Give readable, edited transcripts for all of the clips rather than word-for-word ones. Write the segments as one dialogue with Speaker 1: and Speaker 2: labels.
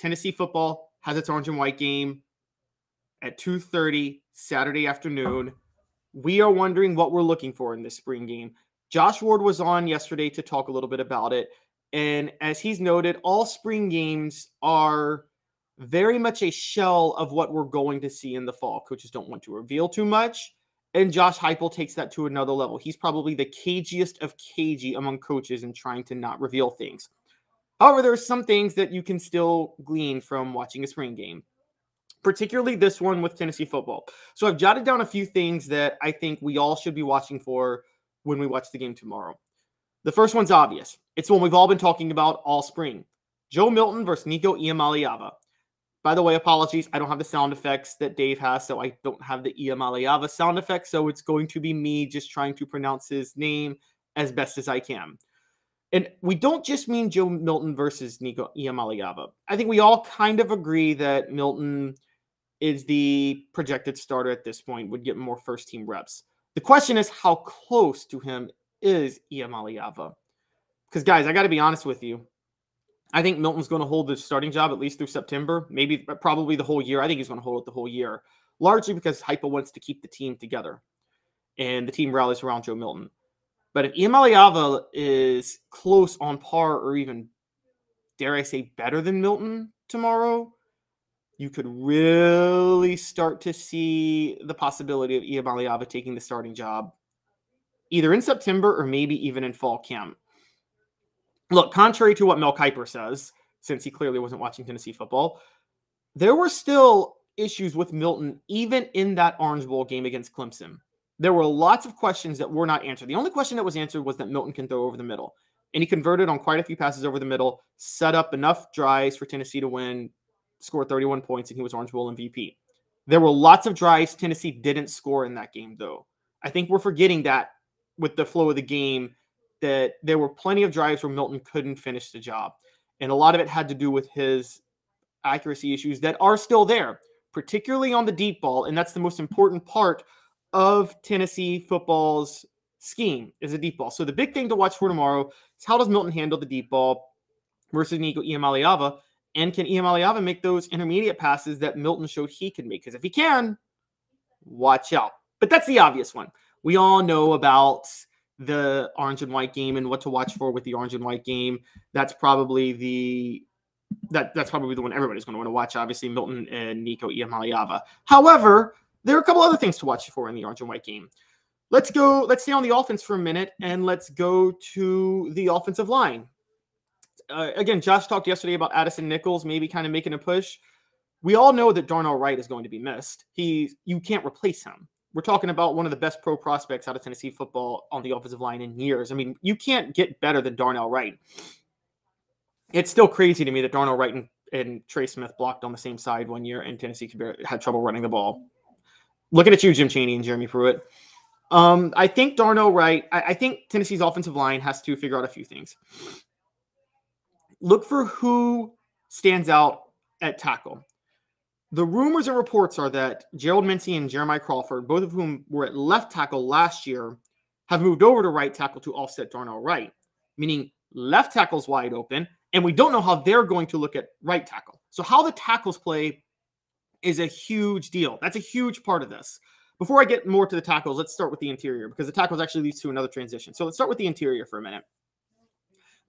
Speaker 1: Tennessee football has its orange and white game at 2:30 Saturday afternoon. We are wondering what we're looking for in this spring game. Josh Ward was on yesterday to talk a little bit about it. And as he's noted, all spring games are very much a shell of what we're going to see in the fall. Coaches don't want to reveal too much. And Josh Heupel takes that to another level. He's probably the cagiest of cagey among coaches in trying to not reveal things. However, there are some things that you can still glean from watching a spring game, particularly this one with Tennessee football. So I've jotted down a few things that I think we all should be watching for when we watch the game tomorrow. The first one's obvious. It's one we've all been talking about all spring. Joe Milton versus Nico Iamaleava. By the way, apologies. I don't have the sound effects that Dave has, so I don't have the Iamaleava sound effects, so it's going to be me just trying to pronounce his name as best as I can. And we don't just mean Joe Milton versus Nico Iamaleava. I think we all kind of agree that Milton is the projected starter at this point, would get more first-team reps. The question is, how close to him is Iamaleava? Because, guys, I got to be honest with you. I think Milton's going to hold the starting job at least through September, maybe probably the whole year. I think he's going to hold it the whole year, largely because Heupel wants to keep the team together, and the team rallies around Joe Milton. But if Iamaleava is close on par or even, dare I say, better than Milton tomorrow, you could really start to see the possibility of Iamaleava taking the starting job either in September or maybe even in fall camp. Look, contrary to what Mel Kiper says, since he clearly wasn't watching Tennessee football, there were still issues with Milton even in that Orange Bowl game against Clemson. There were lots of questions that were not answered. The only question that was answered was that Milton can throw over the middle. And he converted on quite a few passes over the middle, set up enough drives for Tennessee to win, scored 31 points, and he was Orange Bowl MVP. There were lots of drives Tennessee didn't score in that game, though. I think we're forgetting that with the flow of the game, that there were plenty of drives where Milton couldn't finish the job. And a lot of it had to do with his accuracy issues that are still there, particularly on the deep ball. And that's the most important part of Tennessee football's scheme, is the deep ball. So the big thing to watch for tomorrow is, how does Milton handle the deep ball versus Nico Iamaleava? And can Iamaleava make those intermediate passes that Milton showed he can make? Because if he can, watch out. But that's the obvious one. We all know about the orange and white game and what to watch for with the orange and white game. That's probably the one everybody's going to want to watch, obviously, Milton and Nico Iamaleava. However, there are a couple other things to watch for in the orange and white game. Let's stay on the offense for a minute, and let's go to the offensive line. Again, Josh talked yesterday about Addison Nichols maybe kind of making a push. We all know that Darnell Wright is going to be missed. You can't replace him. We're talking about one of the best pro prospects out of Tennessee football on the offensive line in years. I mean, you can't get better than Darnell Wright. It's still crazy to me that Darnell Wright and Trey Smith blocked on the same side one year, and Tennessee had trouble running the ball. Looking at you, Jim Chaney and Jeremy Pruitt. I think Darnell Wright, I think Tennessee's offensive line has to figure out a few things. Look for who stands out at tackle. The rumors and reports are that Gerald Mincey and Jeremiah Crawford, both of whom were at left tackle last year, have moved over to right tackle to offset Darnell Wright, meaning left tackle's wide open, and we don't know how they're going to look at right tackle. So how the tackles play is a huge deal. That's a huge part of this. Before I get more to the tackles, let's start with the interior, because the tackles actually leads to another transition. So let's start with the interior for a minute.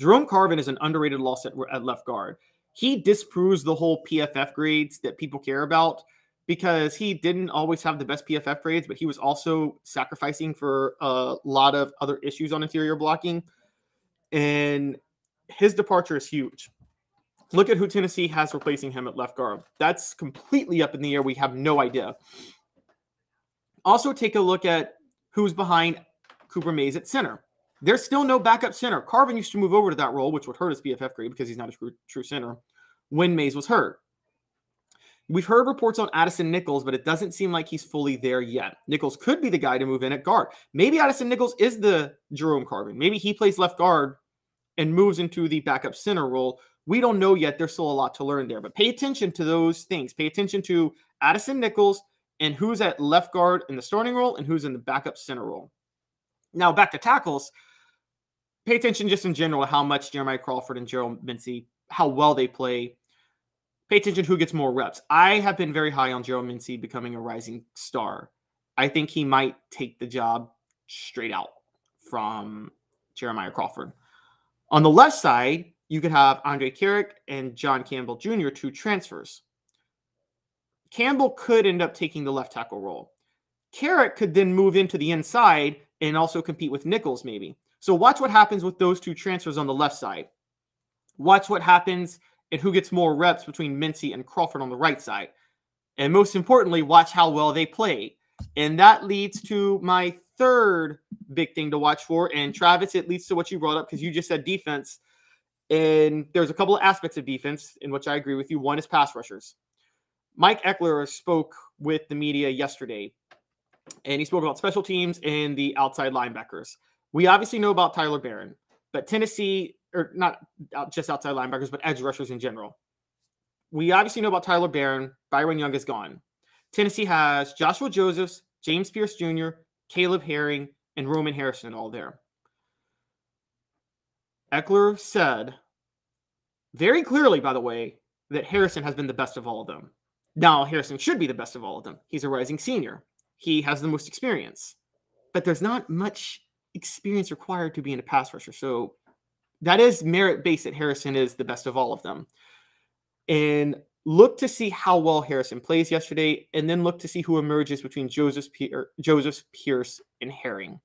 Speaker 1: Jerome Carvin is an underrated loss at left guard. He disproves the whole PFF grades that people care about, because he didn't always have the best PFF grades, but he was also sacrificing for a lot of other issues on interior blocking. And his departure is huge. Look at who Tennessee has replacing him at left guard. That's completely up in the air. We have no idea. Also, take a look at who's behind Cooper Mays at center. There's still no backup center. Carvin used to move over to that role, which would hurt his PFF grade because he's not a true center, when Mays was hurt. We've heard reports on Addison Nichols, but it doesn't seem like he's fully there yet. Nichols could be the guy to move in at guard. Maybe Addison Nichols is the Jerome Carvin. Maybe he plays left guard and moves into the backup center role. We don't know yet. There's still a lot to learn there. But pay attention to those things. Pay attention to Addison Nichols and who's at left guard in the starting role and who's in the backup center role. Now, back to tackles. Pay attention just in general to how much Jeremiah Crawford and Gerald Mincey, how well they play. pay attention to who gets more reps. I have been very high on Gerald Mincey becoming a rising star. I think he might take the job straight out from Jeremiah Crawford. On the left side, you could have Andre Carrick and John Campbell Jr., 2 transfers. Campbell could end up taking the left tackle role. Carrick could then move into the inside and also compete with Nichols maybe. So watch what happens with those 2 transfers on the left side. Watch what happens and who gets more reps between Mincey and Crawford on the right side. And most importantly, watch how well they play. And that leads to my third big thing to watch for. And Travis, it leads to what you brought up because you just said defense. And there's a couple of aspects of defense in which I agree with you. One is pass rushers. Mike Eckler spoke with the media yesterday, and he spoke about special teams and the outside linebackers. We obviously know about Tyler Barron, but Tennessee, or not just outside linebackers, but edge rushers in general. We obviously know about Tyler Barron. Byron Young is gone. Tennessee has Joshua Josephs, James Pierce Jr., Caleb Herring, and Roman Harrison all there. Eckler said very clearly, by the way, that Harrison has been the best of all of them. Now, Harrison should be the best of all of them. He's a rising senior. He has the most experience. But there's not much experience required to be in a pass rusher. So that is merit-based that Harrison is the best of all of them. And look to see how well Harrison plays yesterday, and then look to see who emerges between Joseph Pierce, and Herring.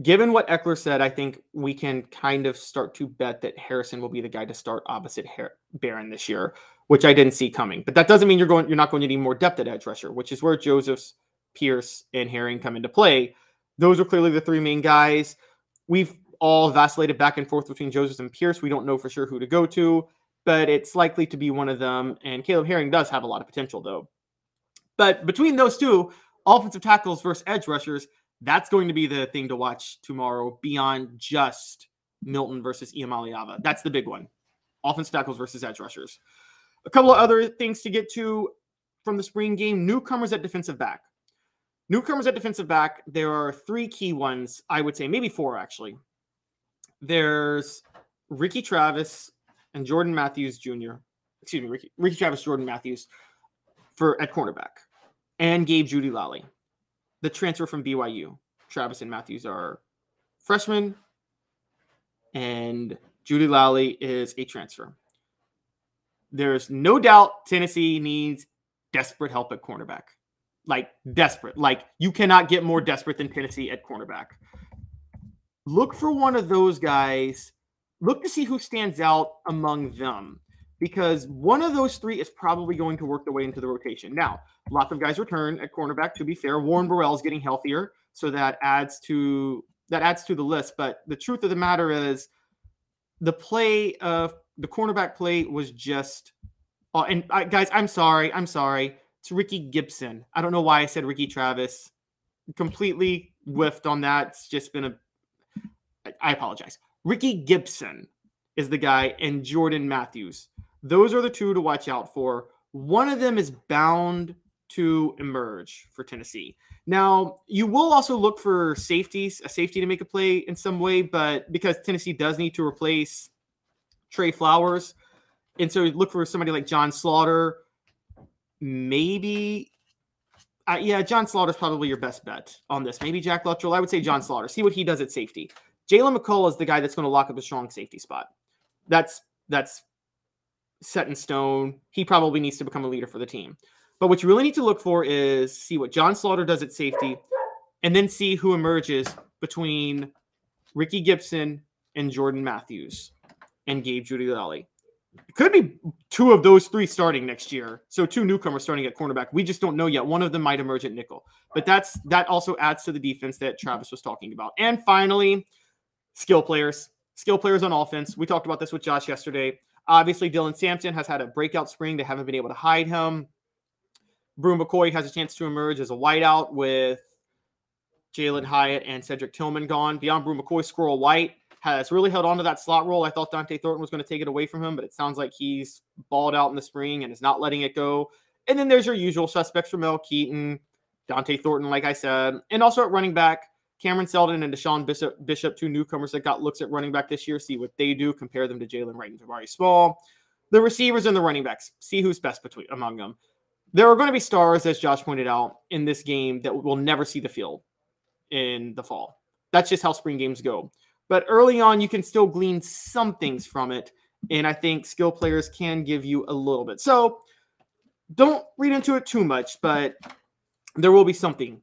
Speaker 1: Given what Eckler said, I think we can kind of start to bet that Harrison will be the guy to start opposite Barron this year, which I didn't see coming. But that doesn't mean you're not going to need more depth at edge rusher, which is where Josephs, Pierce, and Herring come into play. Those are clearly the 3 main guys. We've all vacillated back and forth between Josephs and Pierce. We don't know for sure who to go to, but it's likely to be one of them. And Caleb Herring does have a lot of potential, though. But between those 2, offensive tackles versus edge rushers, that's going to be the thing to watch tomorrow beyond just Milton versus Iamaleava. That's the big one. Offensive tackles versus edge rushers. A couple of other things to get to from the spring game. Newcomers at defensive back. Newcomers at defensive back, there are 3 key ones, I would say, maybe 4 actually. There's Ricky Travis and Jordan Matthews Jr. Excuse me, Ricky Travis, Jordan Matthews at cornerback, and Gabe Jeudy-Lally, the transfer from BYU. Travis and Matthews are freshmen, and Jeudy-Lally is a transfer. There's no doubt Tennessee needs desperate help at cornerback. Like, desperate. Like, you cannot get more desperate than Tennessee at cornerback. Look for one of those guys. Look to see who stands out among them, because one of those 3 is probably going to work their way into the rotation. Now, lots of guys return at cornerback, to be fair. Warren Burrell is getting healthier, so that adds to the list. But the truth of the matter is the cornerback play was just guys, I'm sorry. It's Ricky Gibson. I don't know why I said Ricky Travis. Completely whiffed on that. It's just been I apologize. Ricky Gibson is the guy, and Jordan Matthews. Those are the 2 to watch out for. One of them is bound to emerge for Tennessee. Now, you will also look for safeties, a safety to make a play in some way, but because Tennessee does need to replace Trey Flowers, and so look for somebody like John Slaughter. Maybe, John Slaughter is probably your best bet on this. Maybe Jack Luttrell. I would say John Slaughter. See what he does at safety. Jalen McCullough is the guy that's going to lock up a strong safety spot. That's set in stone. He probably needs to become a leader for the team. But what you really need to look for is see what John Slaughter does at safety, and then see who emerges between Ricky Gibson and Jordan Matthews and Gabe Jeudy-Lally. It could be 2 of those 3 starting next year. So 2 newcomers starting at cornerback. We just don't know yet. One of them might emerge at nickel. But that also adds to the defense that Travis was talking about. And finally, skill players. Skill players on offense. We talked about this with Josh yesterday. Obviously, Dylan Sampson has had a breakout spring. They haven't been able to hide him. Brew McCoy has a chance to emerge as a wideout with Jalen Hyatt and Cedric Tillman gone. Beyond Brew McCoy, Squirrel White has really held on to that slot role. I thought Dante Thornton was going to take it away from him, but it sounds like he's balled out in the spring and is not letting it go. And then there's your usual suspects, Ramel Keaton, Dante Thornton, like I said. And also at running back, Cameron Seldon and Deshaun Bishop, 2 newcomers that got looks at running back this year. See what they do. Compare them to Jalen Wright and Jabari Small. the receivers and the running backs. See who's best among them. There are going to be stars, as Josh pointed out, in this game that will never see the field in the fall. That's just how spring games go. But early on, you can still glean some things from it. And I think skill players can give you a little bit. So don't read into it too much, but there will be something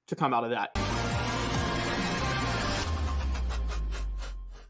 Speaker 1: to come out of that.